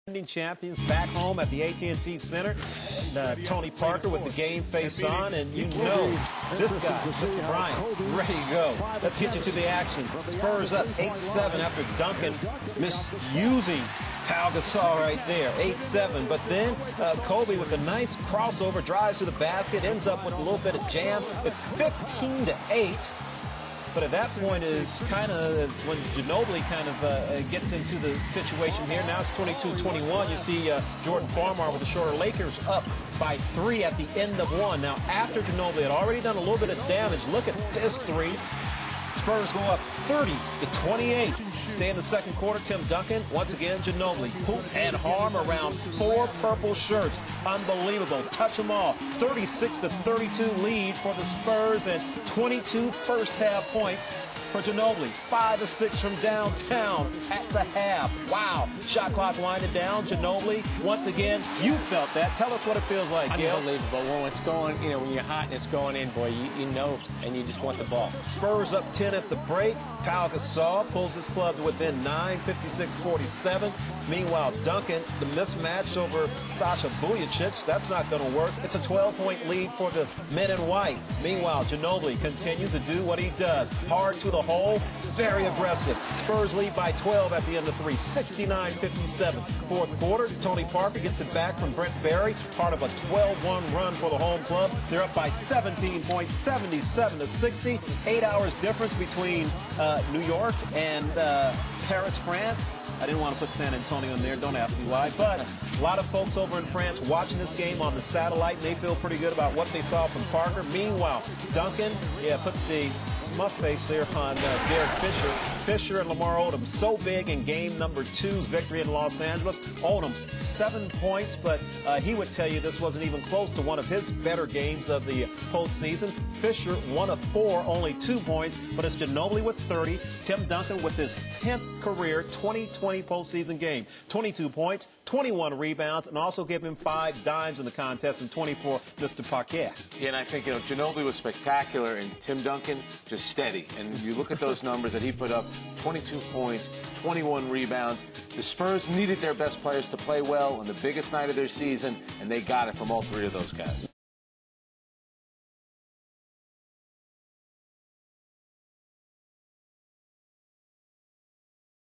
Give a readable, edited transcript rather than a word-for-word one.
Defending champions back home at the AT&T Center. Tony Parker with the game face on, and you know this guy, Mr. Bryant, ready to go. Let's get you to the action. Spurs up 8-7 after Duncan misusing Pau Gasol right there, 8-7. But then Kobe with a nice crossover, drives to the basket, ends up with a little bit of jam. It's 15-8. But at that point is kind of when Ginobili kind of gets into the situation here. Now it's 22-21. You see Jordan Farmar with the shorter Lakers up by 3 at the end of 1. Now after Ginobili had already done a little bit of damage, look at this 3. Spurs go up 30-28. Stay in the second quarter. Tim Duncan, once again, Ginobili, hoop and harm around 4 purple shirts. Unbelievable. Touch them all. 36-32 lead for the Spurs and 22 first-half points for Ginobili. 5 of 6 from downtown at the half. Wow. Shot clock winding down. Ginobili, once again, you felt that. Tell us what it feels like, Gil. Unbelievable. When it's going, when you're hot and it's going in, boy, you know, and you just want the ball. Spurs up 10 at the break. Pau Gasol pulls his club to within 9, 56-47. Meanwhile, Duncan, the mismatch over Sasha Vujacic, that's not going to work. It's a 12-point lead for the men in white. Meanwhile, Ginobili continues to do what he does. Hard to the hole, very aggressive. Spurs lead by 12 at the end of 3, 69-57. Fourth quarter, Tony Parker gets it back from Brent Barry, part of a 12-1 run for the home club. They're up by 17 points, 77-60. 8 hours difference between New York and Paris, France. I didn't want to put San Antonio in there. Don't ask me why. But a lot of folks over in France watching this game on the satellite, and they feel pretty good about what they saw from Parker. Meanwhile, Duncan, puts the smut face there on Derek Fisher. Fisher and Lamar Odom so big in game number 2's victory in Los Angeles. Odom, 7 points, but he would tell you this wasn't even close to one of his better games of the postseason. Fisher, 1 of 4, only 2 points, but it's Ginobili with 30. Tim Duncan with his 10th career 2020 postseason game. 22 points, 21 rebounds, and also gave him 5 dimes in the contest and 24 Mr. Parquet. Yeah, and I think, Ginobili was spectacular, and Tim Duncan just steady. And you look at those numbers that he put up, 22 points, 21 rebounds. The Spurs needed their best players to play well on the biggest night of their season, and they got it from all 3 of those guys.